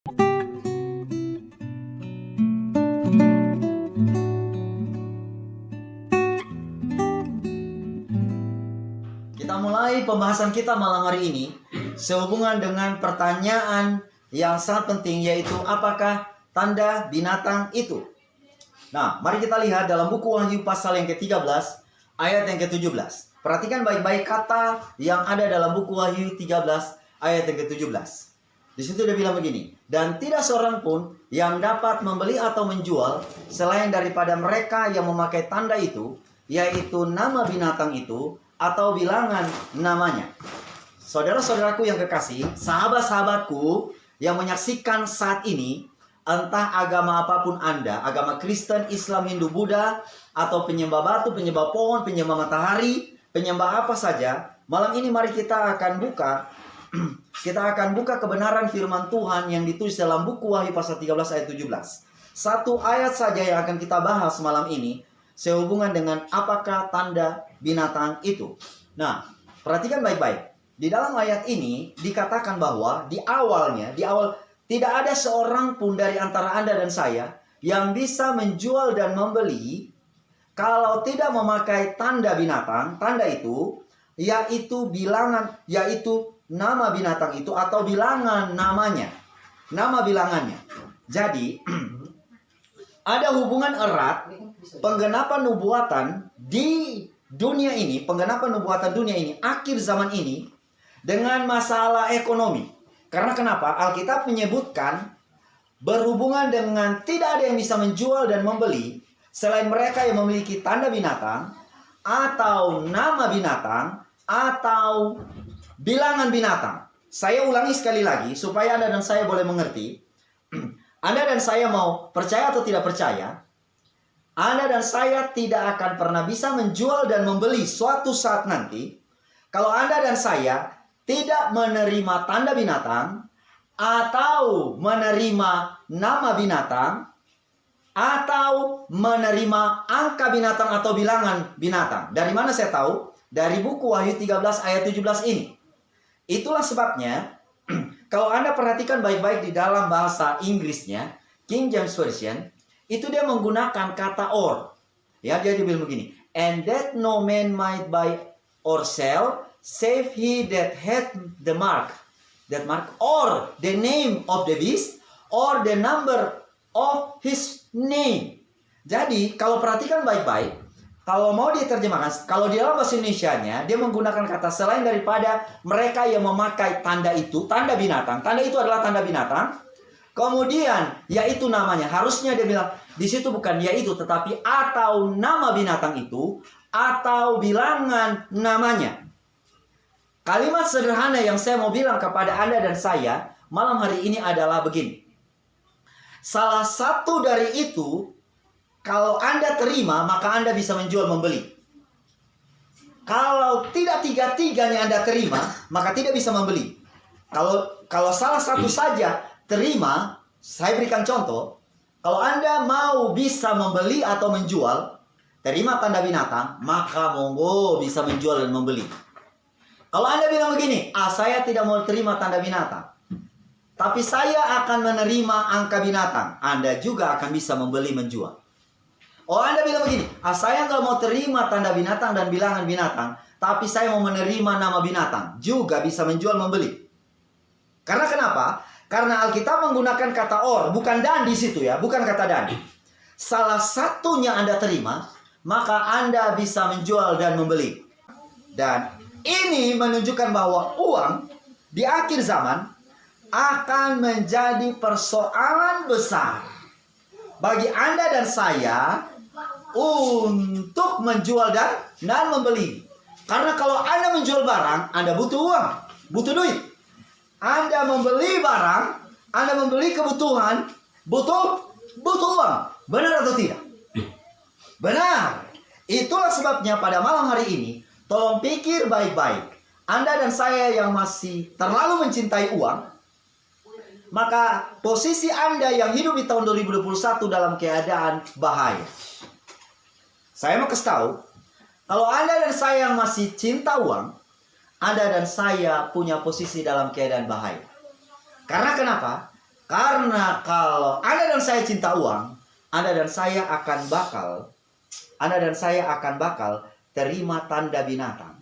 Kita mulai pembahasan kita malam hari ini sehubungan dengan pertanyaan yang sangat penting, yaitu apakah tanda binatang itu? Nah, mari kita lihat dalam buku Wahyu pasal yang ke-13 ayat yang ke-17. Perhatikan baik-baik kata yang ada dalam buku Wahyu 13 ayat yang ke-17. Di situ dia bilang begini, dan tidak seorang pun yang dapat membeli atau menjual selain daripada mereka yang memakai tanda itu, yaitu nama binatang itu atau bilangan namanya. Saudara-saudaraku yang kekasih, sahabat-sahabatku yang menyaksikan saat ini, entah agama apapun Anda, agama Kristen, Islam, Hindu, Buddha, atau penyembah batu, penyembah pohon, penyembah matahari, penyembah apa saja, malam ini mari kita akan buka kebenaran firman Tuhan yang ditulis dalam buku Wahyu pasal 13 ayat 17. Satu ayat saja yang akan kita bahas malam ini sehubungan dengan apakah tanda binatang itu. Nah, perhatikan baik-baik. Di dalam ayat ini dikatakan bahwa di awal tidak ada seorang pun dari antara Anda dan saya yang bisa menjual dan membeli kalau tidak memakai tanda binatang. Tanda itu yaitu bilangan, yaitu nama binatang itu atau bilangan namanya. Nama bilangannya. Jadi ada hubungan erat penggenapan nubuatan di dunia ini, akhir zaman ini dengan masalah ekonomi. Karena kenapa? Alkitab menyebutkan berhubungan dengan tidak ada yang bisa menjual dan membeli selain mereka yang memiliki tanda binatang atau nama binatang atau bilangan binatang. Saya ulangi sekali lagi supaya Anda dan saya boleh mengerti. Anda dan saya mau percaya atau tidak percaya, Anda dan saya tidak akan pernah bisa menjual dan membeli suatu saat nanti kalau Anda dan saya tidak menerima tanda binatang atau menerima nama binatang atau menerima angka binatang atau bilangan binatang. Dari mana saya tahu? Dari buku Wahyu 13 ayat 17 ini. Itulah sebabnya kalau Anda perhatikan baik-baik di dalam bahasa Inggrisnya, King James Version, itu dia menggunakan kata or. Ya, dia bilang begini, and that no man might buy or sell, save he that hath the mark, or the name of the beast, or the number of his name. Jadi, kalau perhatikan baik-baik, kalau mau diterjemahkan, kalau di dalam bahasa Indonesianya, dia menggunakan kata selain daripada mereka yang memakai tanda itu, tanda binatang. Tanda itu adalah tanda binatang. Kemudian, yaitu namanya. Harusnya dia bilang, di situ bukan yaitu, tetapi atau nama binatang itu, atau bilangan namanya. Kalimat sederhana yang saya mau bilang kepada Anda dan saya, malam hari ini adalah begini. Salah satu dari itu, kalau Anda terima, maka Anda bisa menjual membeli. Kalau tidak tiga-tiganya Anda terima, maka tidak bisa membeli. Kalau salah satu saja terima, saya berikan contoh. Kalau Anda mau bisa membeli atau menjual, terima tanda binatang, maka monggo bisa menjual dan membeli. Kalau Anda bilang begini, saya tidak mau terima tanda binatang, tapi saya akan menerima angka binatang, Anda juga akan bisa membeli menjual. Oh, Anda bilang begini, saya nggak mau terima tanda binatang dan bilangan binatang, tapi saya mau menerima nama binatang, juga bisa menjual membeli. Karena kenapa? Karena Alkitab menggunakan kata or, bukan dan di situ ya, bukan kata dan. Salah satunya Anda terima, maka Anda bisa menjual dan membeli. Dan ini menunjukkan bahwa uang di akhir zaman akan menjadi persoalan besar bagi Anda dan saya untuk menjual dan membeli. Karena kalau Anda menjual barang, Anda butuh uang, butuh duit. Anda membeli barang, Anda membeli kebutuhan, butuh uang. Benar atau tidak? Benar. Itulah sebabnya pada malam hari ini, tolong pikir baik-baik. Anda dan saya yang masih terlalu mencintai uang, maka posisi Anda yang hidup di tahun 2021 dalam keadaan bahaya. Saya mau kasih tahu, kalau Anda dan saya yang masih cinta uang, Anda dan saya punya posisi dalam keadaan bahaya. Karena kenapa? Karena kalau Anda dan saya cinta uang, Anda dan saya akan bakal terima tanda binatang.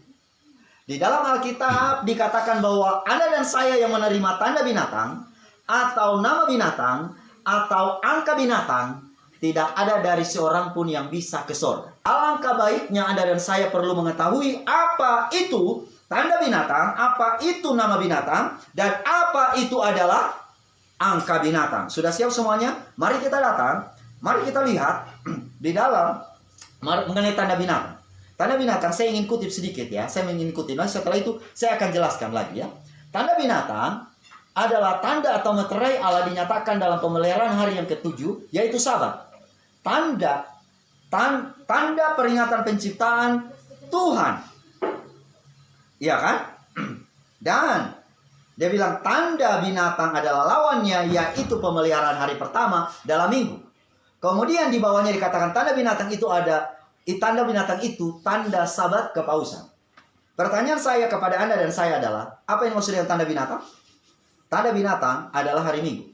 Di dalam Alkitab dikatakan bahwa Anda dan saya yang menerima tanda binatang, atau nama binatang, atau angka binatang, tidak ada dari seorang pun yang bisa ke surga. Alangkah baiknya Anda dan saya perlu mengetahui apa itu tanda binatang, apa itu nama binatang, dan apa itu adalah angka binatang. Sudah siap semuanya? Mari kita datang, mari kita lihat di dalam mengenai tanda binatang. Tanda binatang saya ingin kutip sedikit ya. Saya ingin kutip. Nah, setelah itu saya akan jelaskan lagi ya. Tanda binatang adalah tanda atau meterai Allah dinyatakan dalam pemeliharaan hari yang ke-7, yaitu Sabat. Tanda peringatan penciptaan Tuhan. Iya kan? Dan dia bilang tanda binatang adalah lawannya, yaitu pemeliharaan hari pertama dalam minggu. Kemudian di bawahnya dikatakan tanda binatang itu tanda Sabat kepausan. Pertanyaan saya kepada Anda dan saya adalah, apa yang maksud dengan tanda binatang? Tanda binatang adalah hari Minggu.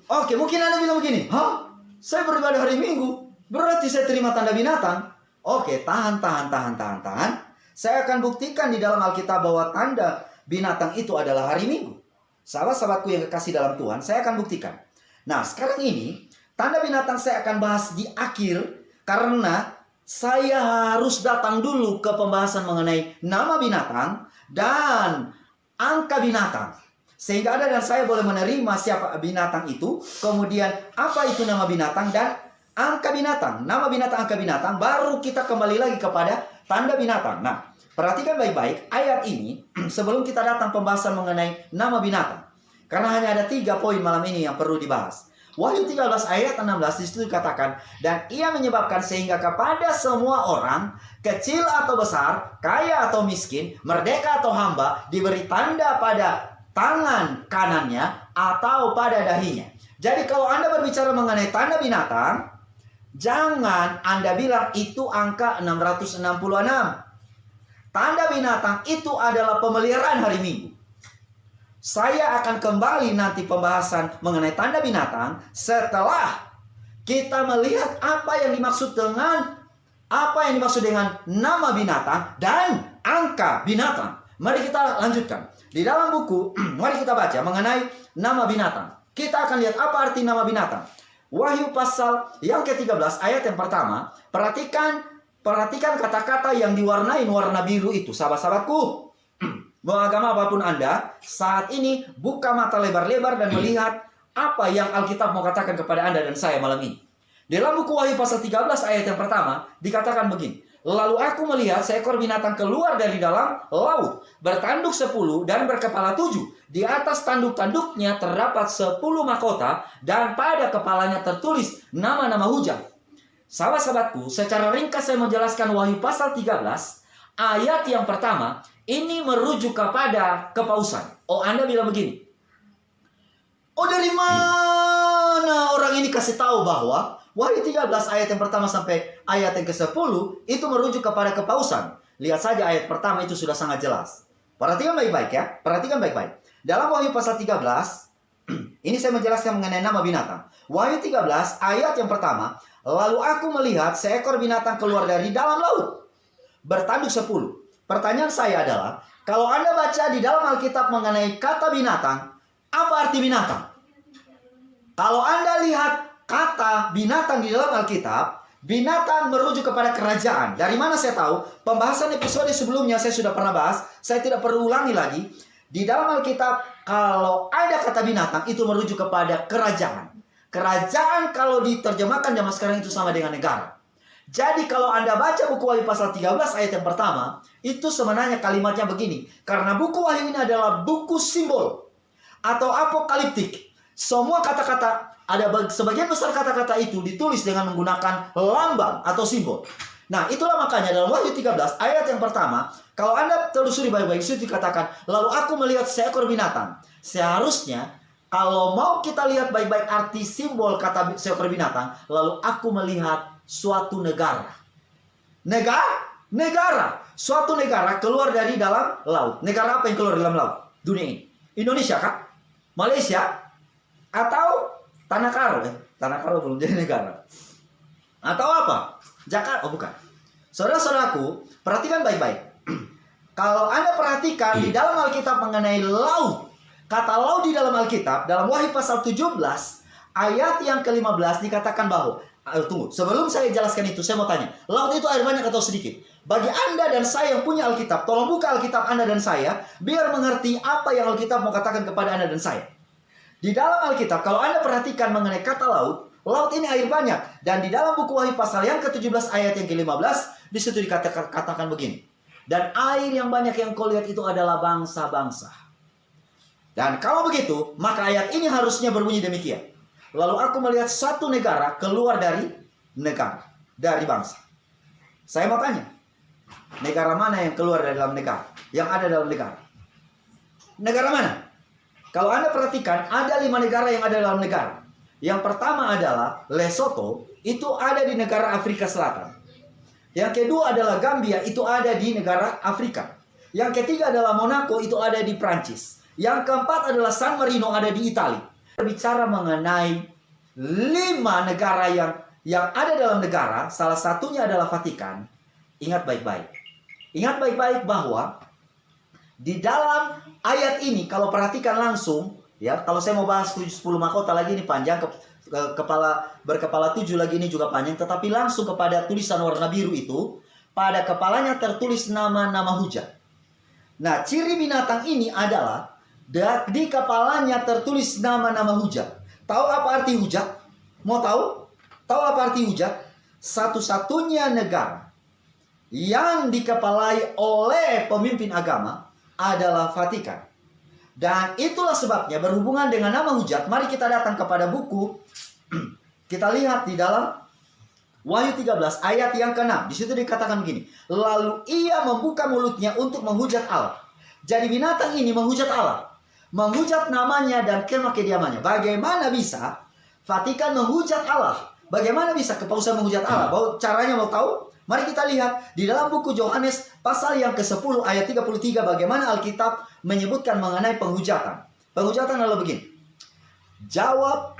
Oke, mungkin Anda bilang begini, hah? Saya beribadah hari Minggu, berarti saya terima tanda binatang. Oke, tahan. Saya akan buktikan di dalam Alkitab bahwa tanda binatang itu adalah hari Minggu. Sahabat-sahabatku yang kekasih dalam Tuhan, saya akan buktikan. Nah, sekarang ini, tanda binatang saya akan bahas di akhir, karena saya harus datang dulu ke pembahasan mengenai nama binatang dan angka binatang. Sehingga Anda dan saya boleh menerima siapa binatang itu, kemudian apa itu nama binatang dan angka binatang. Nama binatang, angka binatang, baru kita kembali lagi kepada tanda binatang. Nah, perhatikan baik-baik ayat ini sebelum kita datang pembahasan mengenai nama binatang. Karena hanya ada 3 poin malam ini yang perlu dibahas. Wahyu 13 ayat 16 disitu dikatakan, dan ia menyebabkan sehingga kepada semua orang, kecil atau besar, kaya atau miskin, merdeka atau hamba, diberi tanda pada tangan kanannya atau pada dahinya. Jadi kalau Anda berbicara mengenai tanda binatang, jangan Anda bilang itu angka 666. Tanda binatang itu adalah pemeliharaan hari Minggu. Saya akan kembali nanti pembahasan mengenai tanda binatang setelah kita melihat apa yang dimaksud dengan nama binatang dan angka binatang. Mari kita lanjutkan. Di dalam buku, mari kita baca mengenai nama binatang. Kita akan lihat apa arti nama binatang. Wahyu pasal yang ke-13 ayat yang pertama. Perhatikan kata-kata yang diwarnai warna biru itu, sahabat-sahabatku. Mau agama apapun Anda, saat ini buka mata lebar-lebar dan melihat apa yang Alkitab mau katakan kepada Anda dan saya malam ini. Di dalam buku Wahyu pasal 13 ayat yang pertama, dikatakan begini. Lalu aku melihat seekor binatang keluar dari dalam laut, bertanduk 10 dan berkepala 7. Di atas tanduk-tanduknya terdapat 10 mahkota, dan pada kepalanya tertulis nama-nama hujang. Sahabat-sahabatku, secara ringkas saya menjelaskan Wahyu pasal 13, ayat yang pertama, ini merujuk kepada kepausan. Oh, Anda bilang begini. Oh, dari mana orang ini kasih tahu bahwa Wahyu 13 ayat yang pertama sampai ayat yang ke-10 itu merujuk kepada kepausan. Lihat saja ayat pertama itu sudah sangat jelas. Perhatikan baik-baik ya. Perhatikan baik-baik. Dalam Wahyu pasal 13, ini saya menjelaskan mengenai nama binatang. Wahyu 13 ayat yang pertama, lalu aku melihat seekor binatang keluar dari dalam laut, bertanduk 10. Pertanyaan saya adalah, kalau Anda baca di dalam Alkitab mengenai kata binatang, apa arti binatang? Kalau Anda lihat kata binatang di dalam Alkitab, binatang merujuk kepada kerajaan. Dari mana saya tahu? Pembahasan episode sebelumnya saya sudah pernah bahas, saya tidak perlu ulangi lagi. Di dalam Alkitab, kalau ada kata binatang, itu merujuk kepada kerajaan. Kerajaan kalau diterjemahkan zaman sekarang itu sama dengan negara. Jadi kalau Anda baca buku Wahyu pasal 13 ayat yang pertama, itu sebenarnya kalimatnya begini. Karena buku Wahyu ini adalah buku simbol atau apokaliptik. Semua kata-kata, ada sebagian besar kata-kata itu ditulis dengan menggunakan lambang atau simbol. Nah, itulah makanya dalam Wahyu 13 ayat yang pertama, kalau Anda telusuri baik-baik, itu dikatakan, lalu aku melihat seekor binatang. Seharusnya, kalau mau kita lihat baik-baik arti simbol kata seekor binatang, lalu aku melihat suatu negara. Negara. Suatu negara keluar dari dalam laut. Negara apa yang keluar dalam laut? Dunia ini. Indonesia kah? Malaysia? Atau Tanah Karo, Tanah Karo belum jadi negara. Atau apa? Jakarta, oh bukan. Saudara-saudaraku, perhatikan baik-baik. Kalau Anda perhatikan di dalam Alkitab mengenai laut, kata laut di dalam Alkitab, dalam Wahyu pasal 17, ayat yang ke-15 dikatakan bahwa, tunggu, sebelum saya jelaskan itu, saya mau tanya, laut itu air banyak atau sedikit? Bagi Anda dan saya yang punya Alkitab, tolong buka Alkitab Anda dan saya, biar mengerti apa yang Alkitab mau katakan kepada Anda dan saya. Di dalam Alkitab, kalau Anda perhatikan mengenai kata laut, laut ini air banyak. Dan di dalam buku Wahyu pasal yang ke-17 ayat yang ke-15, di situ dikatakan begini. Dan air yang banyak yang kau lihat itu adalah bangsa-bangsa. Dan kalau begitu, maka ayat ini harusnya berbunyi demikian. Lalu aku melihat satu negara keluar dari negara, dari bangsa. Saya mau tanya, negara mana yang keluar dari dalam negara? Yang ada dalam negara? Negara mana? Kalau Anda perhatikan, ada 5 negara yang ada dalam negara. Yang pertama adalah Lesotho, itu ada di negara Afrika Selatan. Yang kedua adalah Gambia, itu ada di negara Afrika. Yang ketiga adalah Monaco, itu ada di Prancis. Yang keempat adalah San Marino, ada di Italia. Berbicara mengenai 5 negara yang ada dalam negara, salah satunya adalah Vatikan. Ingat baik-baik. Ingat baik-baik bahwa di dalam ayat ini, kalau perhatikan langsung, ya, kalau saya mau bahas 10 mahkota lagi ini panjang, berkepala 7 lagi ini juga panjang, tetapi langsung kepada tulisan warna biru itu, pada kepalanya tertulis nama-nama hujat. Nah, ciri binatang ini adalah di kepalanya tertulis nama-nama hujat. Tahu apa arti hujat? Mau tahu? Tahu apa arti hujat? Satu-satunya negara yang dikepalai oleh pemimpin agama adalah Vatikan. Dan itulah sebabnya berhubungan dengan nama hujat, mari kita datang kepada buku. Kita lihat di dalam Wahyu 13 ayat yang ke-6. Di situ dikatakan begini. Lalu ia membuka mulutnya untuk menghujat Allah. Jadi binatang ini menghujat Allah. Menghujat namanya dan kemah kediamannya. Bagaimana bisa Vatikan menghujat Allah? Bagaimana bisa kepausan menghujat Allah? Caranya mau tahu? Mari kita lihat di dalam buku Yohanes pasal yang ke-10 ayat 33 bagaimana Alkitab menyebutkan mengenai penghujatan. Penghujatan adalah begini. Jawab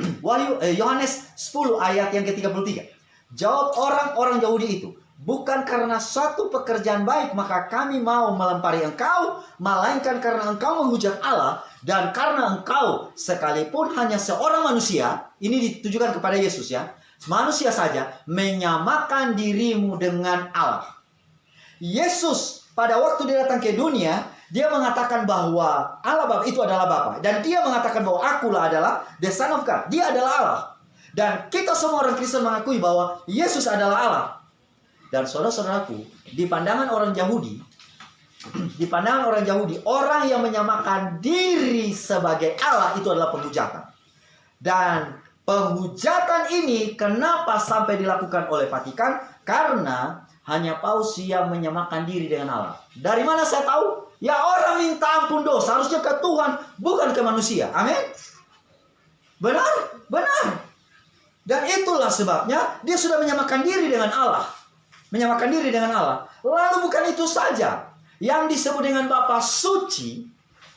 Yohanes 10 ayat yang ke-33. Jawab orang-orang Yahudi itu, bukan karena suatu pekerjaan baik maka kami mau melempari engkau, melainkan karena engkau menghujat Allah dan karena engkau sekalipun hanya seorang manusia, ini ditujukan kepada Yesus ya. Manusia saja menyamakan dirimu dengan Allah. Yesus pada waktu dia datang ke dunia, dia mengatakan bahwa Allah Bapa itu adalah Bapa. Dan dia mengatakan bahwa akulah adalah the Son of God. Dia adalah Allah. Dan kita semua orang Kristen mengakui bahwa Yesus adalah Allah. Dan saudara-saudaraku, di pandangan orang Yahudi, orang yang menyamakan diri sebagai Allah itu adalah penghujatan. Dan penghujatan ini kenapa sampai dilakukan oleh Vatikan? Karena hanya paus yang menyamakan diri dengan Allah. Dari mana saya tahu? Ya orang minta ampun dosa harusnya ke Tuhan, bukan ke manusia. Amin. Benar, benar. Dan itulah sebabnya dia sudah menyamakan diri dengan Allah. Menyamakan diri dengan Allah. Lalu bukan itu saja. Yang disebut dengan Bapa Suci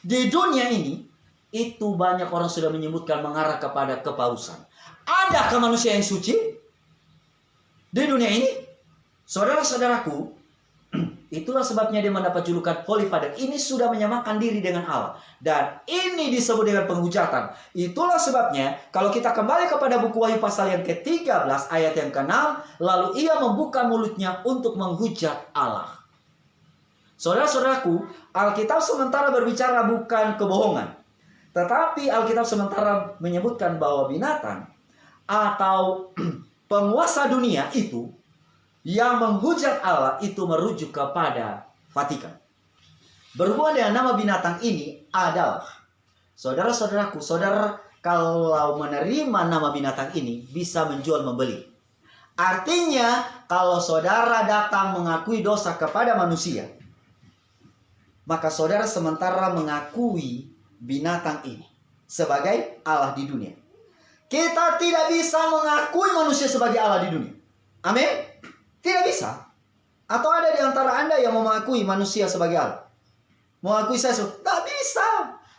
di dunia ini, itu banyak orang sudah menyebutkan mengarah kepada kepausan. Adakah manusia yang suci di dunia ini? Saudara-saudaraku, itulah sebabnya dia mendapat julukan Holy Father. Ini sudah menyamakan diri dengan Allah. Dan ini disebut dengan penghujatan. Itulah sebabnya kalau kita kembali kepada buku Wahyu pasal yang ke-13 ayat yang ke-6. Lalu ia membuka mulutnya untuk menghujat Allah. Saudara-saudaraku, Alkitab sementara berbicara bukan kebohongan. Tetapi Alkitab sementara menyebutkan bahwa binatang atau penguasa dunia itu yang menghujat Allah itu merujuk kepada Vatikan. Berhubungan dengan nama binatang ini adalah, saudara-saudaraku, saudara kalau menerima nama binatang ini bisa menjual membeli. Artinya kalau saudara datang mengakui dosa kepada manusia, maka saudara sementara mengakui binatang ini sebagai Allah di dunia. Kita tidak bisa mengakui manusia sebagai Allah di dunia. Amin? Tidak bisa. Atau ada di antara Anda yang mau mengakui manusia sebagai Allah? Mau akui saya? Tidak bisa.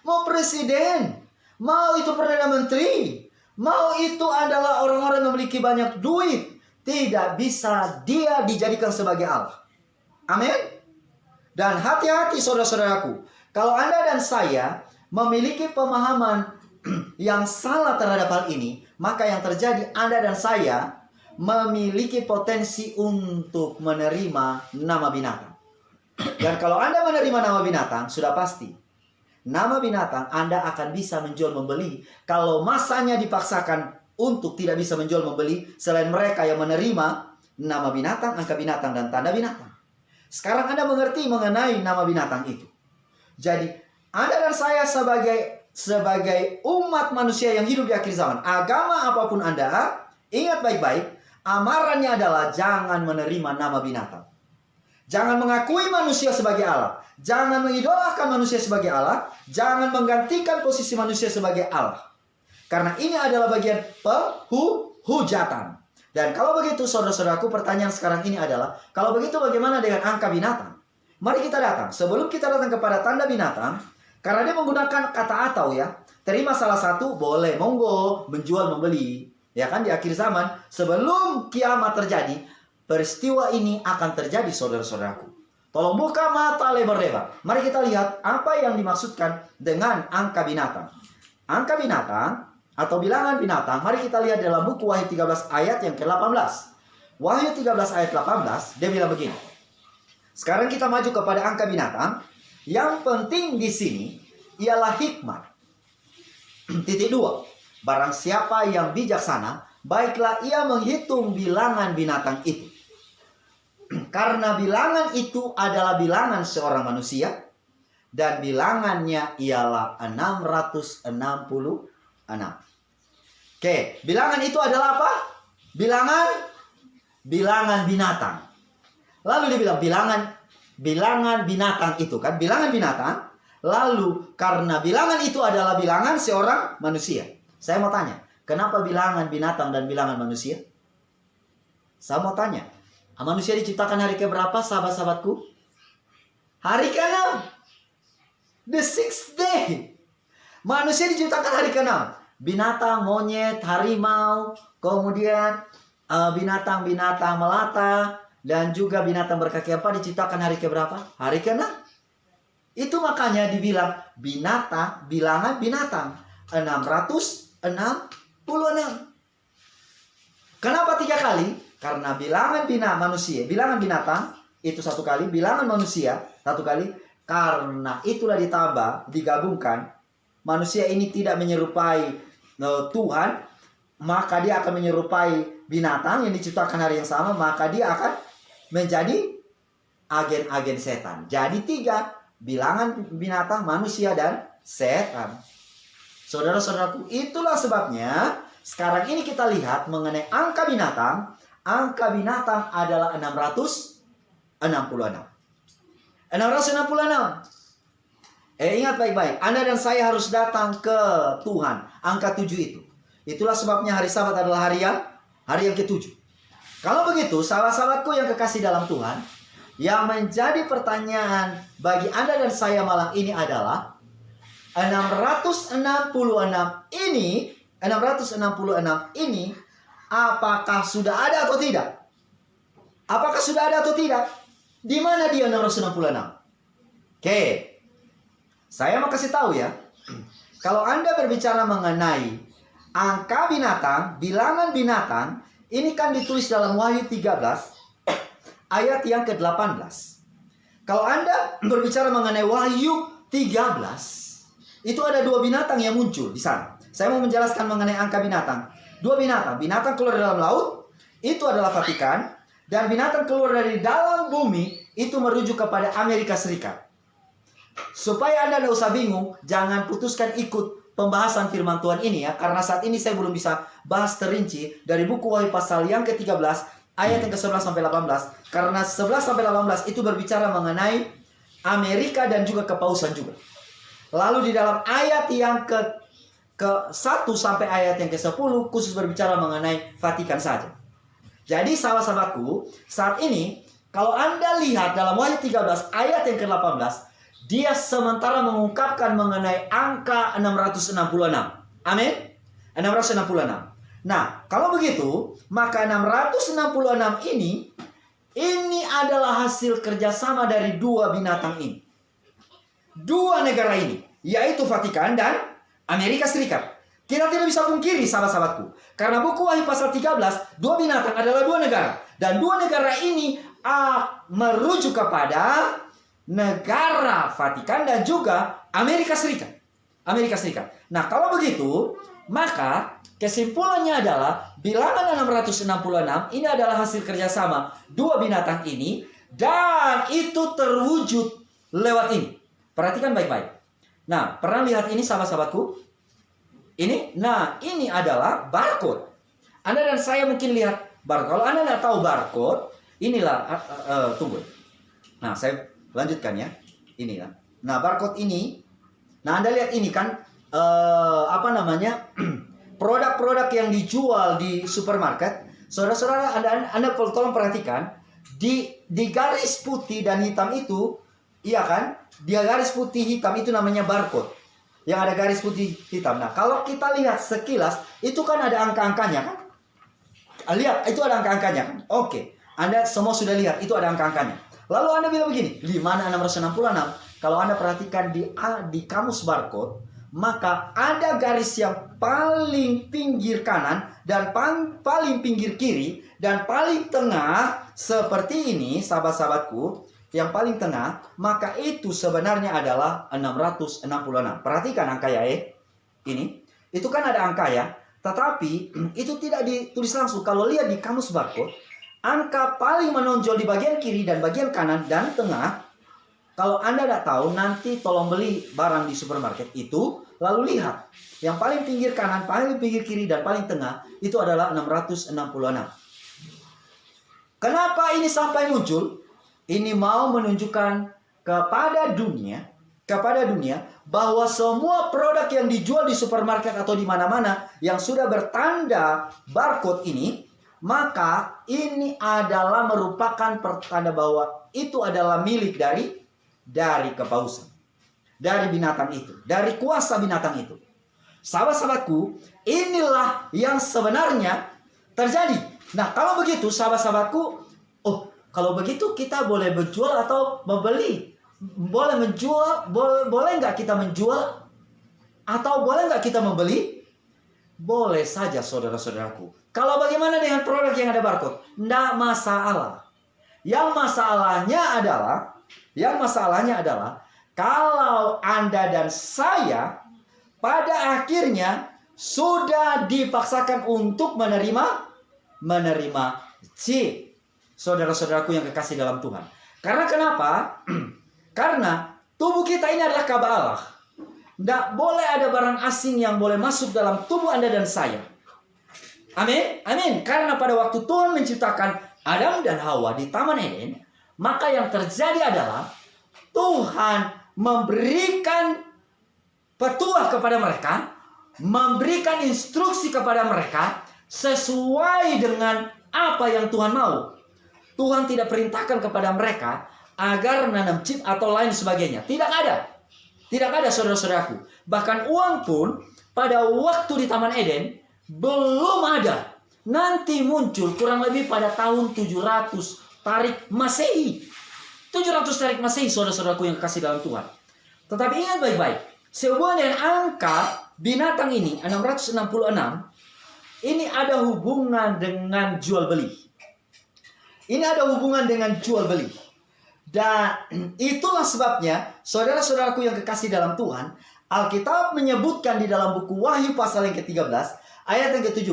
Mau presiden, mau itu Perdana Menteri, mau itu adalah orang-orang yang memiliki banyak duit, tidak bisa dia dijadikan sebagai Allah. Amin. Dan hati-hati saudara-saudaraku, kalau Anda dan saya memiliki pemahaman yang salah terhadap hal ini, maka yang terjadi Anda dan saya memiliki potensi untuk menerima nama binatang. Dan kalau Anda menerima nama binatang, sudah pasti nama binatang Anda akan bisa menjual membeli. Kalau masanya dipaksakan untuk tidak bisa menjual membeli, selain mereka yang menerima nama binatang, angka binatang, dan tanda binatang. Sekarang Anda mengerti mengenai nama binatang itu. Jadi Anda dan saya sebagai umat manusia yang hidup di akhir zaman, agama apapun Anda, ingat baik-baik, amarannya adalah jangan menerima nama binatang. Jangan mengakui manusia sebagai Allah. Jangan mengidolakan manusia sebagai Allah. Jangan menggantikan posisi manusia sebagai Allah. Karena ini adalah bagian penghujatan. Dan kalau begitu, saudara-saudaraku, pertanyaan sekarang ini adalah, kalau begitu bagaimana dengan angka binatang? Mari kita datang. Sebelum kita datang kepada tanda binatang, karena dia menggunakan kata atau ya, terima salah satu, boleh, monggo, menjual, membeli. Ya kan, di akhir zaman, sebelum kiamat terjadi, peristiwa ini akan terjadi, saudara-saudaraku. Tolong buka mata lebar-lebar. Mari kita lihat apa yang dimaksudkan dengan angka binatang. Angka binatang atau bilangan binatang, mari kita lihat dalam buku Wahyu 13 ayat yang ke-18. Wahyu 13 ayat 18, dia bilang begini. Sekarang kita maju kepada angka binatang. Yang penting di sini ialah hikmat. Titik 2. Barang siapa yang bijaksana, baiklah ia menghitung bilangan binatang itu. Karena bilangan itu adalah bilangan seorang manusia. Dan bilangannya ialah 666. Oke, bilangan itu adalah apa? Bilangan binatang. Lalu dia bilang bilangan binatang itu kan. Bilangan binatang. Lalu karena bilangan itu adalah bilangan seorang manusia. Saya mau tanya, kenapa bilangan binatang dan bilangan manusia? Saya mau tanya, manusia diciptakan hari ke-berapa, sahabat-sahabatku? Hari ke-6. The 6th day. Manusia diciptakan hari ke-6. Binatang, monyet, harimau, kemudian binatang-binatang melata, dan juga binatang berkaki 4 diciptakan hari ke-berapa? Hari ke-6. Itu makanya dibilang bilangan binatang. 666. Kenapa 3 kali? Karena bilangan bilangan binatang itu 1 kali, bilangan manusia 1 kali. Karena itulah ditambah, digabungkan, manusia ini tidak menyerupai Tuhan, maka dia akan menyerupai binatang yang diciptakan hari yang sama, maka dia akan menjadi agen-agen setan. Jadi 3, bilangan binatang, manusia, dan setan. Saudara-saudaraku, itulah sebabnya sekarang ini kita lihat mengenai angka binatang. Angka binatang adalah 666. 666. Ingat baik-baik, Anda dan saya harus datang ke Tuhan. Angka 7 itu. Itulah sebabnya hari Sabat adalah hari yang ke-7. Kalau begitu, sahabat-sahabatku yang kekasih dalam Tuhan, yang menjadi pertanyaan bagi Anda dan saya malam ini adalah 666 ini apakah sudah ada atau tidak? Apakah sudah ada atau tidak? Di mana dia 666? Oke. Saya mau kasih tahu ya. Kalau Anda berbicara mengenai angka binatang, bilangan binatang, ini kan ditulis dalam Wahyu 13 ayat yang ke-18. Kalau Anda berbicara mengenai Wahyu 13, itu ada 2 binatang yang muncul di sana. Saya mau menjelaskan mengenai angka binatang. 2 binatang. Binatang keluar dari dalam laut, itu adalah Vatikan. Dan binatang keluar dari dalam bumi, itu merujuk kepada Amerika Serikat. Supaya Anda tidak usah bingung, jangan putuskan ikut pembahasan firman Tuhan ini ya. Karena saat ini saya belum bisa bahas terinci dari buku Wahyu pasal yang ke-13, ayat yang ke-11 sampai 18. Karena 11 sampai 18 itu berbicara mengenai Amerika dan juga kepausan juga. Lalu di dalam ayat yang ke-1 sampai ayat yang ke-10 khusus berbicara mengenai Vatikan saja. Jadi sahabat-sahabatku, saat ini kalau Anda lihat dalam Wahyu 13 ayat yang ke-18, dia sementara mengungkapkan mengenai angka 666. Amin. 666. Nah, kalau begitu, maka 666 ini adalah hasil kerjasama dari dua binatang ini. Dua negara ini, yaitu Vatikan dan Amerika Serikat. Kita tidak bisa pungkiri, sahabat-sahabatku. Karena buku Wahyu pasal 13, dua binatang adalah dua negara. Dan dua negara ini merujuk kepada negara Vatikan dan juga Amerika Serikat. Amerika Serikat. Nah, kalau begitu, maka kesimpulannya adalah bilangan 666 ini adalah hasil kerjasama dua binatang ini. Dan itu terwujud lewat ini. Perhatikan baik-baik. Nah, pernah lihat ini sahabat-sahabatku? Ini, nah ini adalah barcode. Anda dan saya mungkin lihat barcode. Kalau Anda tidak tahu barcode, inilah, tunggu. Nah, saya lanjutkan ya. Inilah. Nah, barcode ini, nah Anda lihat ini kan, produk-produk yang dijual di supermarket. Saudara-saudara, Anda tolong perhatikan, di garis putih dan hitam itu, iya kan? Dia garis putih hitam itu namanya barcode. Yang ada garis putih hitam. Nah, kalau kita lihat sekilas, itu kan ada angka-angkanya kan? Lihat, itu ada angka-angkanya kan? Oke, Anda semua sudah lihat, itu ada angka-angkanya. Lalu Anda bilang begini, di mana 666? Kalau Anda perhatikan di kamus barcode, maka ada garis yang paling pinggir kanan, dan paling pinggir kiri, dan paling tengah, seperti ini, sahabat-sahabatku. Yang paling tengah, maka itu sebenarnya adalah 666. Perhatikan angka ya, ini. Itu kan ada angka ya. Tetapi itu tidak ditulis langsung. Kalau lihat di kamus barcode, angka paling menonjol di bagian kiri dan bagian kanan dan tengah. Kalau Anda tidak tahu, nanti tolong beli barang di supermarket itu, lalu lihat. Yang paling pinggir kanan, paling pinggir kiri, dan paling tengah, itu adalah 666. Kenapa ini sampai muncul? Ini mau menunjukkan kepada dunia bahwa semua produk yang dijual di supermarket atau di mana-mana yang sudah bertanda barcode ini, maka ini adalah merupakan pertanda bahwa itu adalah milik dari kepausan, dari binatang itu, dari kuasa binatang itu. Sahabat-sahabatku, inilah yang sebenarnya terjadi. Nah, kalau begitu sahabat-sahabatku, kalau begitu kita boleh menjual atau membeli. Boleh menjual, boleh nggak kita menjual? Atau boleh nggak kita membeli? Boleh saja saudara-saudaraku. Kalau bagaimana dengan produk yang ada barcode? Nggak masalah. Yang masalahnya adalah kalau Anda dan saya pada akhirnya sudah dipaksakan untuk menerima C. Saudara-saudaraku yang kekasih dalam Tuhan. Karena kenapa? Karena tubuh kita ini adalah Ka'bah Allah. Tidak boleh ada barang asing yang boleh masuk dalam tubuh Anda dan saya. Amin. Amin. Karena pada waktu Tuhan menciptakan Adam dan Hawa di Taman Eden, maka yang terjadi adalah Tuhan memberikan petuah kepada mereka, memberikan instruksi kepada mereka sesuai dengan apa yang Tuhan mau. Tuhan tidak perintahkan kepada mereka agar menanam chip atau lain sebagainya. Tidak ada. Tidak ada saudara-saudaraku. Bahkan uang pun pada waktu di Taman Eden belum ada. Nanti muncul kurang lebih pada tahun 700 tarik Masehi. 700 tarik Masehi saudara-saudaraku yang kasih dalam Tuhan. Tetapi ingat baik-baik. Sehubungan dengan angka binatang ini 666. Ini ada hubungan dengan jual beli. Ini ada hubungan dengan jual beli. Dan itulah sebabnya, saudara-saudaraku yang kekasih dalam Tuhan, Alkitab menyebutkan di dalam buku Wahyu pasal yang ke-13, ayat yang ke-17,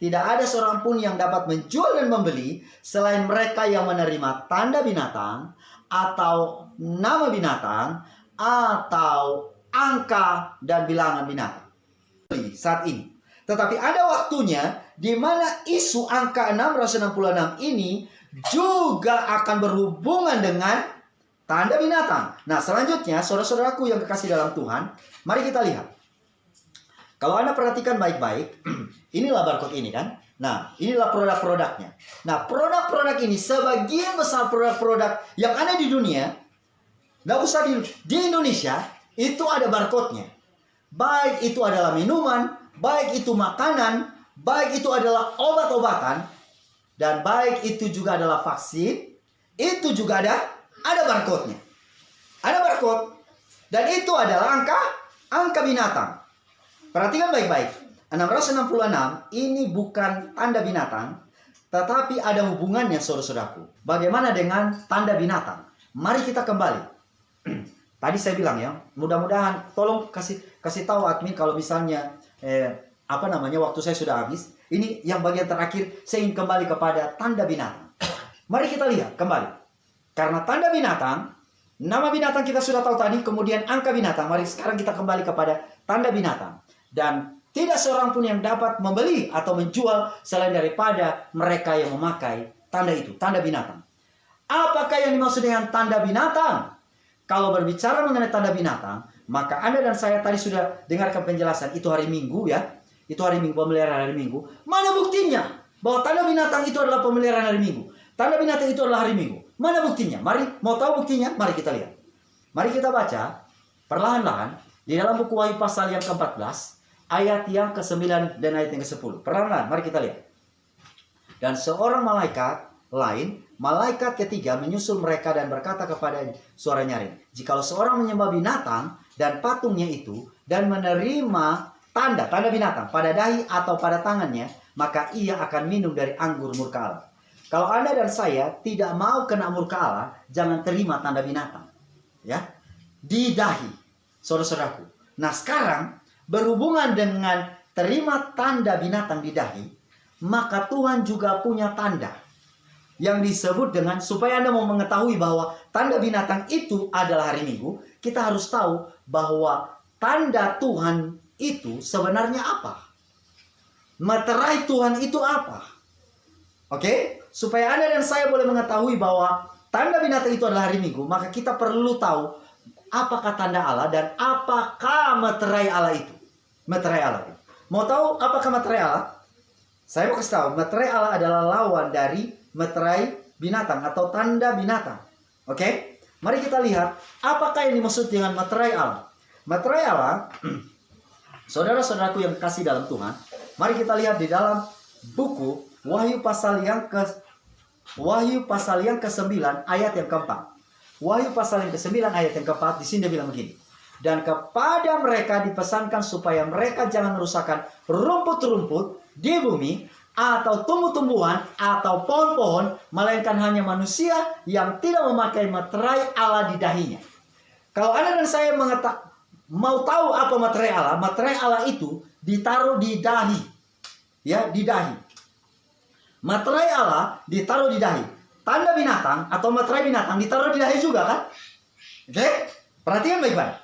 tidak ada seorang pun yang dapat menjual dan membeli selain mereka yang menerima tanda binatang, atau nama binatang, atau angka dan bilangan binatang. Saat ini. Tetapi ada waktunya di mana isu angka 666 ini juga akan berhubungan dengan tanda binatang. Nah, selanjutnya, saudara-saudaraku yang kekasih dalam Tuhan, mari kita lihat. Kalau Anda perhatikan baik-baik, inilah barcode ini kan. Nah, inilah produk-produknya. Nah, produk-produk ini, sebagian besar produk-produk yang ada di dunia, Nggak usah di Indonesia itu ada barcode-nya. Baik itu adalah minuman, baik itu makanan, baik itu adalah obat-obatan, dan baik itu juga adalah vaksin, itu juga ada barcode-nya. Ada barcode. Dan itu adalah angka binatang. Perhatikan baik-baik. 666 ini bukan tanda binatang, tetapi ada hubungannya, saudara-saudaraku. Bagaimana dengan tanda binatang? Mari kita kembali. Tadi saya bilang ya, mudah-mudahan tolong kasih tahu admin kalau misalnya waktu saya sudah habis. Ini yang bagian terakhir, saya ingin kembali kepada tanda binatang. Mari kita lihat kembali. Karena tanda binatang, nama binatang kita sudah tahu tadi, kemudian angka binatang. Mari sekarang kita kembali kepada tanda binatang. Dan tidak seorang pun yang dapat membeli atau menjual selain daripada mereka yang memakai tanda itu, tanda binatang. Apakah yang dimaksud dengan tanda binatang? Kalau berbicara mengenai tanda binatang, maka Anda dan saya tadi sudah dengarkan penjelasan, itu hari Minggu ya. Itu hari Minggu, pemeliharaan hari Minggu. Mana buktinya bahwa tanda binatang itu adalah pemeliharaan hari Minggu? Tanda binatang itu adalah hari Minggu. Mana buktinya? Mari, mau tahu buktinya? Mari kita lihat. Mari kita baca perlahan-lahan di dalam buku Wahyu pasal yang ke-14, ayat yang ke-9 dan ayat yang ke-10. Perlahan-lahan, mari kita lihat. Dan seorang malaikat lain, malaikat ketiga menyusul mereka dan berkata kepada suara nyaring, jikalau seorang menyembah binatang dan patungnya itu dan menerima tanda binatang pada dahi atau pada tangannya, maka ia akan minum dari anggur murka Allah. Kalau Anda dan saya tidak mau kena murka Allah, jangan terima tanda binatang. Ya, di dahi, saudara-saudaraku. Nah sekarang berhubungan dengan terima tanda binatang di dahi, maka Tuhan juga punya tanda yang disebut dengan, supaya Anda mau mengetahui bahwa tanda binatang itu adalah hari Minggu, kita harus tahu bahwa tanda Tuhan itu sebenarnya apa. Materai Tuhan itu apa. Oke? Supaya Anda dan saya boleh mengetahui bahwa tanda binatang itu adalah hari Minggu, maka kita perlu tahu apakah tanda Allah dan apakah materai Allah itu. Materai Allah itu. Mau tahu apakah materai Allah? Saya mau kasih tahu, materai Allah adalah lawan dari materai binatang atau tanda binatang. Oke? Mari kita lihat apakah yang dimaksud dengan materai Allah. Materai Allah, saudara-saudaraku yang kasih dalam Tuhan, mari kita lihat di dalam buku Wahyu pasal yang ke-9 ayat yang ke-4. Wahyu pasal yang ke-9 ayat yang ke-4, di sini dia bilang begini. Dan kepada mereka dipesankan supaya mereka jangan merusakkan rumput-rumput di bumi atau tumbuh-tumbuhan atau pohon-pohon, melainkan hanya manusia yang tidak memakai materai Allah di dahinya. Kalau Anda dan saya mau tahu apa materai Allah itu ditaruh di dahi. Ya, di dahi. Materai Allah ditaruh di dahi. Tanda binatang atau materai binatang ditaruh di dahi juga kan? Oke? Perhatikan baik-baik.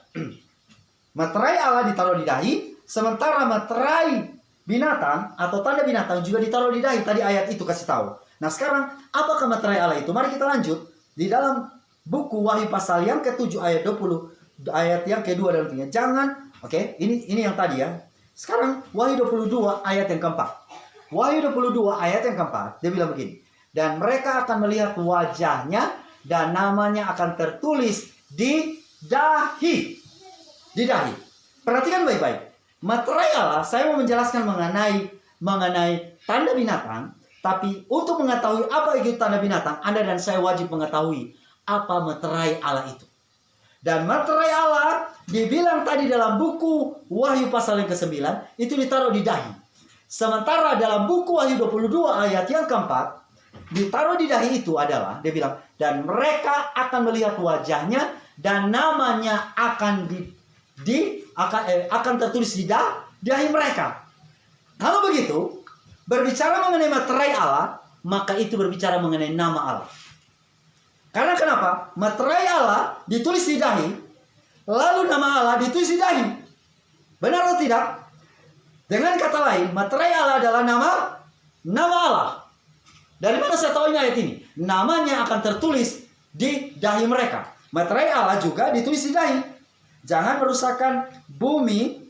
Materai Allah ditaruh di dahi, sementara materai binatang atau tanda binatang juga ditaruh di dahi. Tadi ayat itu kasih tahu. Nah sekarang, apakah materai Allah itu? Mari kita lanjut. Di dalam buku Wahyu pasal yang ke-7 ayat 20, ayat yang ke-2 dan ke-3. Jangan, oke, ini yang tadi ya. Sekarang Wahyu 22 ayat yang ke-4. Wahyu 22 ayat yang ke-4, dia bilang begini. Dan mereka akan melihat wajahnya dan namanya akan tertulis di dahi. Di dahi. Perhatikan baik-baik. Materai Allah, saya mau menjelaskan mengenai tanda binatang. Tapi untuk mengetahui apa itu tanda binatang, Anda dan saya wajib mengetahui apa materai Allah itu. Dan materai Allah dibilang tadi dalam buku Wahyu pasal yang ke-9, itu ditaruh di dahi. Sementara dalam buku Wahyu 22 ayat yang ke-4, ditaruh di dahi itu adalah, dia bilang, dan mereka akan melihat wajahnya dan namanya akan akan tertulis di dahi mereka. Kalau begitu, berbicara mengenai materai Allah, maka itu berbicara mengenai nama Allah. Karena kenapa? Materai Allah ditulis di dahi, lalu nama Allah ditulis di dahi. Benar atau tidak? Dengan kata lain, materai Allah adalah nama Allah. Dari mana saya tahu ayat ini? Namanya akan tertulis di dahi mereka. Materai Allah juga ditulis di dahi. Jangan merusakkan bumi,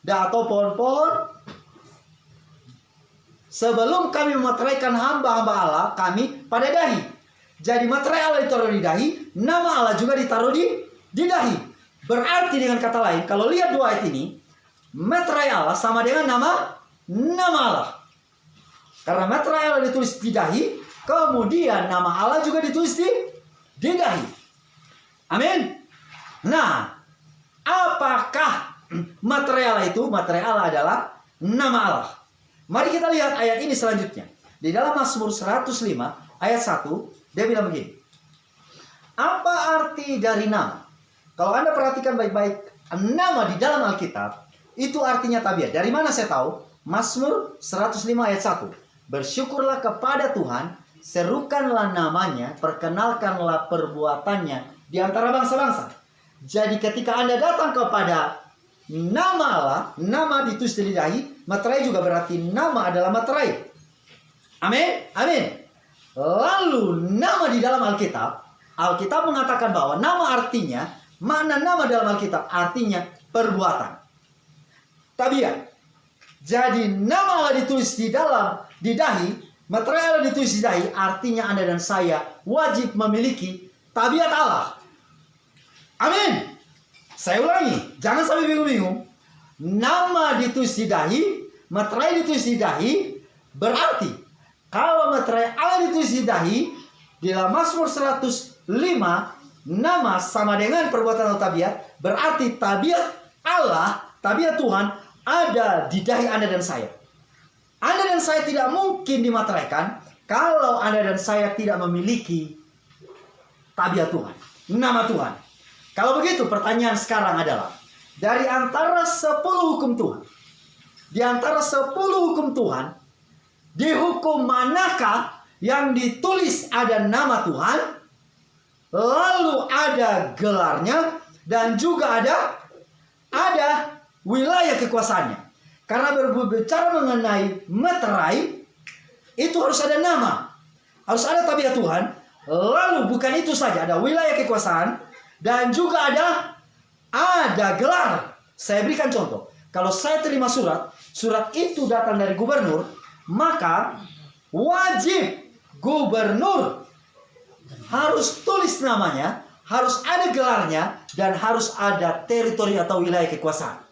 atau pohon-pohon. Sebelum kami memateraikan hamba-hamba Allah kami pada dahi. Jadi materai Allah ditaruh di dahi, nama Allah juga ditaruh di dahi. Berarti dengan kata lain, kalau lihat dua ayat ini, materai Allah sama dengan nama Allah. Karena materai Allah ditulis di dahi, kemudian nama Allah juga ditulis di dahi. Amin. Nah, apakah materai Allah itu? Materai Allah adalah nama Allah. Mari kita lihat ayat ini selanjutnya. Di dalam Mazmur 105 ayat 1, dia bilang begini. Apa arti dari nama? Kalau Anda perhatikan baik-baik, nama di dalam Alkitab itu artinya tabiat. Dari mana saya tahu? Mazmur 105 ayat 1. Bersyukurlah kepada Tuhan, serukanlah namanya, perkenalkanlah perbuatannya di antara bangsa-bangsa. Jadi ketika Anda datang kepada nama Allah, nama ditulis di dahi, materai juga berarti nama adalah materai. Amin, amin. Lalu nama di dalam Alkitab mengatakan bahwa nama artinya, makna nama dalam Alkitab artinya perbuatan, tabiat. Jadi nama Allah ditulis di dahi, materai Allah ditulis di dahi, artinya Anda dan saya wajib memiliki tabiat Allah. Amin. Saya ulangi, jangan sampai bingung-bingung. Nama ditulis di dahi, materai ditulis di dahi, berarti kalau materai Allah ditulis di dahi, di dalam Mazmur 105, nama sama dengan perbuatan atau tabiat, berarti tabiat Allah, tabiat Tuhan ada di dahi Anda dan saya. Anda dan saya tidak mungkin dimateraikan kalau Anda dan saya tidak memiliki tabiat Tuhan, nama Tuhan. Kalau begitu, pertanyaan sekarang adalah, dari antara 10 hukum Tuhan, di antara 10 hukum Tuhan, di hukum manakah yang ditulis ada nama Tuhan, lalu ada gelarnya, dan juga ada wilayah kekuasaannya? Karena berbicara mengenai materai, itu harus ada nama, harus ada tabiat Tuhan. Lalu bukan itu saja, ada wilayah kekuasaan, dan juga ada gelar. Saya berikan contoh. Kalau saya terima surat itu datang dari gubernur, maka wajib gubernur harus tulis namanya, harus ada gelarnya, dan harus ada teritori atau wilayah kekuasaan.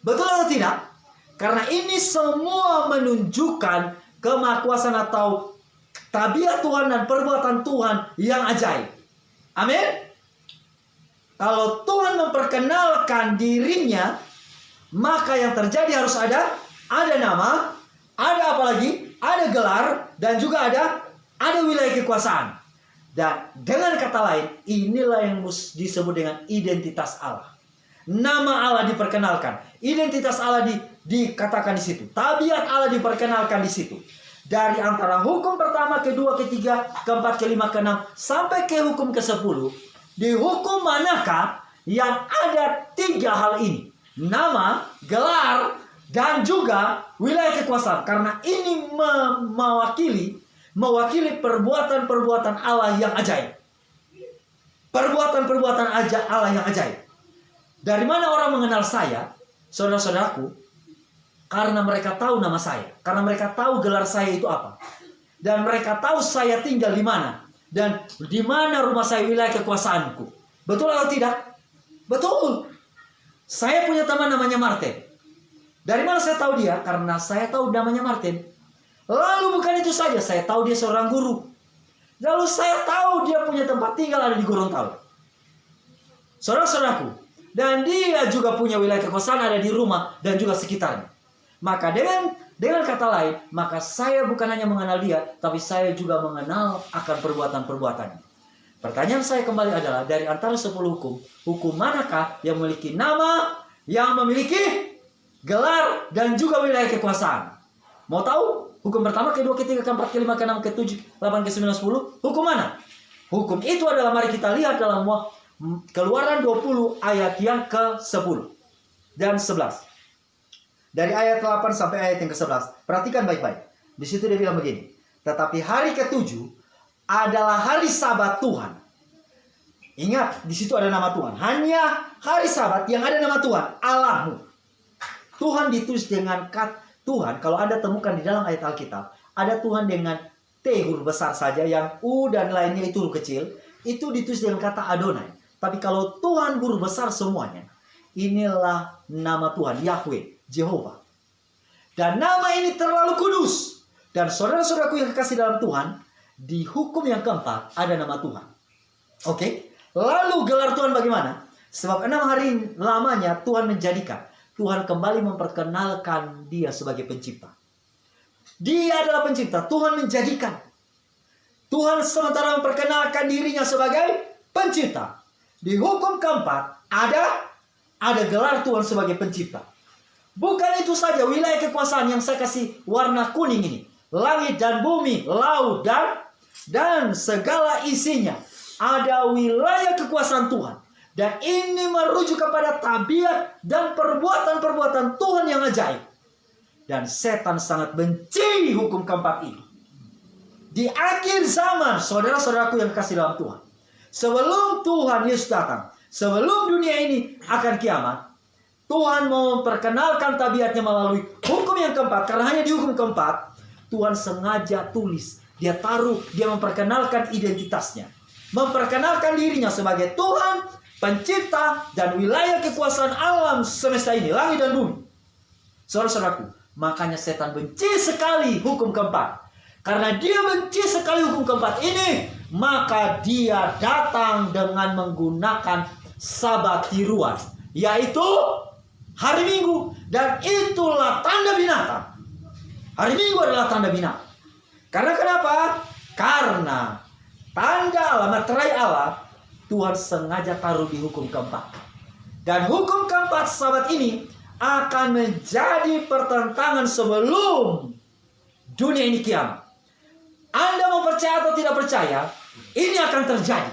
Betul atau tidak? Karena ini semua menunjukkan kemahakuasaan atau tabiat Tuhan dan perbuatan Tuhan yang ajaib. Amin. Kalau Tuhan memperkenalkan dirinya, maka yang terjadi harus ada nama, ada apa lagi? Ada gelar, dan juga ada wilayah kekuasaan. Dan dengan kata lain, inilah yang disebut dengan identitas Allah. Nama Allah diperkenalkan, identitas Allah dikatakan di situ, tabiat Allah diperkenalkan di situ. Dari antara hukum pertama, kedua, ketiga, keempat, kelima, keenam, sampai ke hukum ke-10. Di hukum manakah yang ada 3 hal ini? Nama, gelar, dan juga wilayah kekuasaan. Karena ini mewakili perbuatan-perbuatan Allah yang ajaib. Perbuatan-perbuatan Allah yang ajaib. Dari mana orang mengenal saya, saudara-saudaraku? Karena mereka tahu nama saya. Karena mereka tahu gelar saya itu apa. Dan mereka tahu saya tinggal di mana. Dan di mana rumah saya, wilayah kekuasaanku. Betul atau tidak? Betul. Saya punya teman namanya Martin. Dari mana saya tahu dia? Karena saya tahu namanya Martin. Lalu bukan itu saja, saya tahu dia seorang guru. Lalu saya tahu dia punya tempat tinggal ada di Gorontalo. Saudara-saudaraku. Dan dia juga punya wilayah kekuasaan ada di rumah dan juga sekitarnya. Maka dengan kata lain, maka saya bukan hanya mengenal dia, tapi saya juga mengenal akan perbuatan-perbuatannya. Pertanyaan saya kembali adalah, dari antara 10 hukum manakah yang memiliki nama, yang memiliki gelar, dan juga wilayah kekuasaan? Mau tahu? Hukum pertama, kedua, ketiga, keempat, kelima, keenam, ketujuh, 8, ke-9, 10. Hukum mana? Hukum itu adalah, mari kita lihat dalam Keluaran 20 ayat yang ke-10 dan 11. Dari ayat 8 sampai ayat yang ke-11. Perhatikan baik-baik. Di situ dia bilang begini. Tetapi hari ke-7 adalah hari Sabat Tuhan. Ingat, di situ ada nama Tuhan. Hanya hari Sabat yang ada nama Tuhan, Allahmu. Tuhan ditulis dengan kata Tuhan. Kalau Anda temukan di dalam ayat Alkitab, ada Tuhan dengan T huruf besar saja, yang U dan lainnya itu huruf kecil, itu ditulis dengan kata Adonai. Tapi kalau Tuhan huruf besar semuanya, inilah nama Tuhan, Yahweh, Jehovah. Dan nama ini terlalu kudus. Dan saudara-saudaraku yang kekasih dalam Tuhan, di hukum yang keempat ada nama Tuhan. Oke? Lalu gelar Tuhan bagaimana? Sebab 6 hari lamanya Tuhan menjadikan. Tuhan kembali memperkenalkan dia sebagai pencipta. Dia adalah pencipta. Tuhan menjadikan. Tuhan sementara memperkenalkan dirinya sebagai pencipta. Di hukum keempat ada gelar Tuhan sebagai pencipta. Bukan itu saja, wilayah kekuasaan yang saya kasih warna kuning ini. Langit dan bumi, laut dan segala isinya. Ada wilayah kekuasaan Tuhan. Dan ini merujuk kepada tabiat dan perbuatan-perbuatan Tuhan yang ajaib. Dan setan sangat benci hukum keempat ini. Di akhir zaman, saudara-saudaraku yang kasih dalam Tuhan, sebelum Tuhan Yesus datang, sebelum dunia ini akan kiamat, Tuhan mau memperkenalkan tabiatnya melalui hukum yang keempat. Karena hanya di hukum keempat, Tuhan sengaja tulis. Dia taruh, dia memperkenalkan identitasnya. Memperkenalkan dirinya sebagai Tuhan, pencipta, dan wilayah kekuasaan alam semesta ini, langit dan bumi. Saudara-saudaraku, makanya setan benci sekali hukum keempat. Karena dia benci sekali hukum keempat ini, maka dia datang dengan menggunakan sabat tiruan, yaitu hari Minggu. Dan itulah tanda binatang. Hari Minggu adalah tanda binatang. Karena kenapa? Karena tanda Allah, materai Allah, Tuhan sengaja taruh di hukum keempat. Dan hukum keempat sabat ini akan menjadi pertentangan sebelum dunia ini kiamat. Anda mau percaya atau tidak percaya, ini akan terjadi.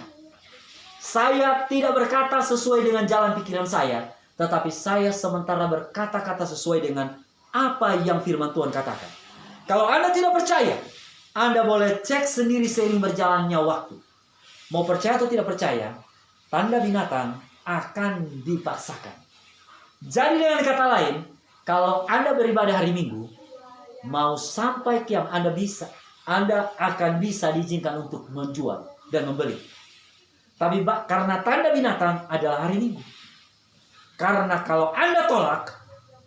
Saya tidak berkata sesuai dengan jalan pikiran saya, tetapi saya sementara berkata-kata sesuai dengan apa yang firman Tuhan katakan. Kalau Anda tidak percaya, Anda boleh cek sendiri seiring berjalannya waktu. Mau percaya atau tidak percaya, tanda binatang akan dipaksakan. Jadi dengan kata lain, kalau Anda beribadah hari Minggu, mau sampai kiamat Anda akan bisa diizinkan untuk menjual dan membeli. Tapi karena tanda binatang adalah hari Minggu. Karena kalau Anda tolak,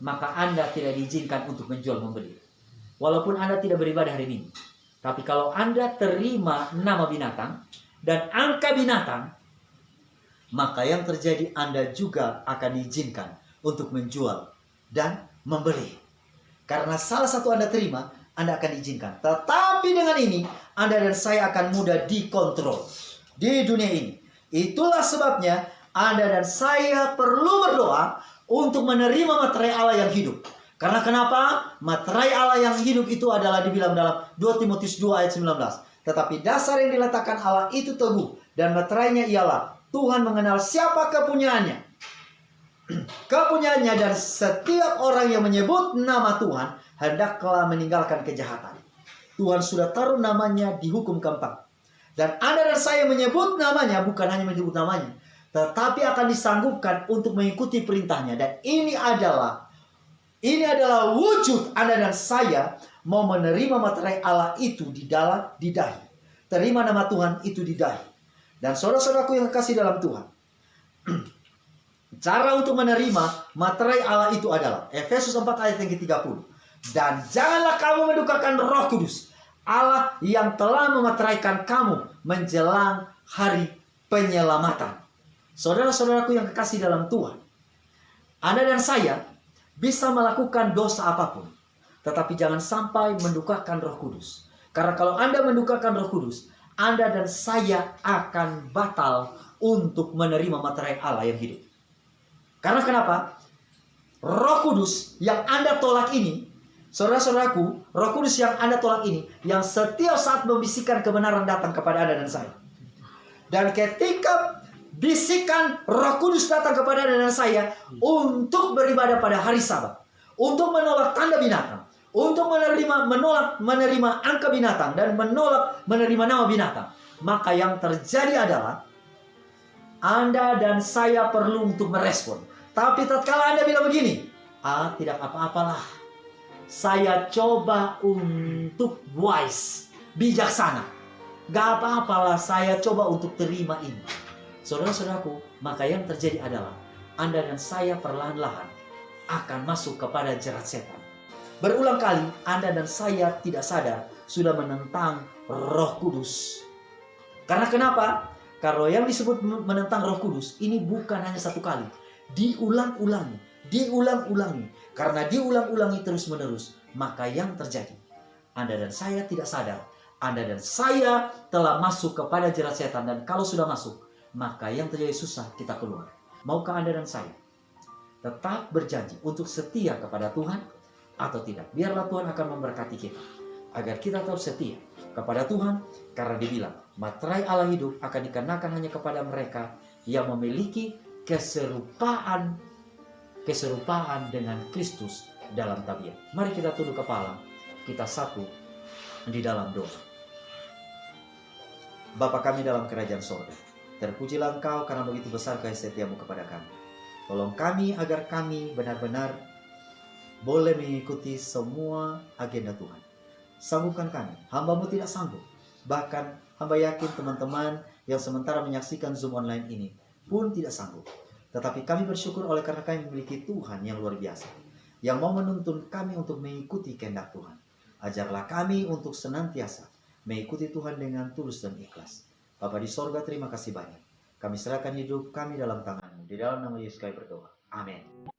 maka Anda tidak diizinkan untuk menjual membeli. Walaupun Anda tidak beribadah hari Minggu. Tapi kalau Anda terima nama binatang dan angka binatang, maka yang terjadi Anda juga akan diizinkan untuk menjual dan membeli. Karena salah satu Anda terima, Anda akan diizinkan. Tetapi dengan ini, Anda dan saya akan mudah dikontrol di dunia ini. Itulah sebabnya Anda dan saya perlu berdoa untuk menerima materai Allah yang hidup. Karena kenapa? Materai Allah yang hidup itu adalah dibilang dalam 2 Timotius 2 ayat 19. Tetapi dasar yang diletakkan Allah itu teguh. Dan materainya ialah Tuhan mengenal siapa kepunyaannya. Kepunyaannya, dan setiap orang yang menyebut nama Tuhan hendaklah meninggalkan kejahatan. Tuhan sudah taruh namanya di hukum keempat. Dan Anda dan saya menyebut namanya, bukan hanya menyebut namanya, tetapi akan disanggupkan untuk mengikuti perintahnya. Dan ini adalah wujud Anda dan saya mau menerima materai Allah itu di dahi. Terima nama Tuhan itu di dahi. Dan saudara-saudaraku yang kasih dalam Tuhan, cara untuk menerima materai Allah itu adalah Efesus 4 ayat yang ke-30. Dan janganlah kamu mendukakan Roh Kudus, Allah yang telah memateraikan kamu menjelang hari penyelamatan. Saudara-saudaraku yang kekasih dalam Tuhan, Anda dan saya bisa melakukan dosa apapun, tetapi jangan sampai mendukakan Roh Kudus. Karena kalau Anda mendukakan Roh Kudus, Anda dan saya akan batal untuk menerima materai Allah yang hidup. Karena kenapa? Roh Kudus yang Anda tolak ini, saudara-saudaraku, Roh Kudus yang Anda tolak ini, yang setiap saat membisikkan kebenaran datang kepada Anda dan saya. Dan ketika bisikan Roh Kudus datang kepada Anda dan saya untuk beribadah pada hari Sabat, untuk menolak tanda binatang, untuk menerima angka binatang, dan menolak menerima nama binatang, maka yang terjadi adalah Anda dan saya perlu untuk merespon. Tapi tatkala Anda bilang begini, tidak apa-apalah, saya coba untuk wise, bijaksana. Gak apa-apalah saya coba untuk terima ini. Saudara-saudaraku, maka yang terjadi adalah Anda dan saya perlahan-lahan akan masuk kepada jerat setan. Berulang kali Anda dan saya tidak sadar sudah menentang Roh Kudus. Karena kenapa? Karena yang disebut menentang Roh Kudus ini bukan hanya satu kali. Diulang-ulangi. Karena diulang-ulangi terus-menerus, maka yang terjadi, Anda dan saya tidak sadar. Anda dan saya telah masuk kepada jerat setan. Dan kalau sudah masuk, maka yang terjadi susah kita keluar. Maukah Anda dan saya tetap berjanji untuk setia kepada Tuhan atau tidak? Biarlah Tuhan akan memberkati kita agar kita tetap setia kepada Tuhan, karena dibilang materai Allah hidup akan dikenakan hanya kepada mereka yang memiliki keserupaan dengan Kristus dalam tabiat. Mari kita tunduk kepala, kita satu di dalam doa. Bapa kami dalam kerajaan sorga, terpujilah Engkau karena begitu besar kasih setiamu kepada kami. Tolong kami agar kami benar-benar boleh mengikuti semua agenda Tuhan. Sanggupkan kami, hamba-Mu tidak sanggup. Bahkan hamba yakin teman-teman yang sementara menyaksikan Zoom online ini pun tidak sanggup. Tetapi kami bersyukur oleh karena kami memiliki Tuhan yang luar biasa, yang mau menuntun kami untuk mengikuti kehendak Tuhan. Ajarlah kami untuk senantiasa mengikuti Tuhan dengan tulus dan ikhlas. Bapa di sorga, terima kasih banyak. Kami serahkan hidup kami dalam tangan-Mu. Di dalam nama Yesus kami berdoa. Amin.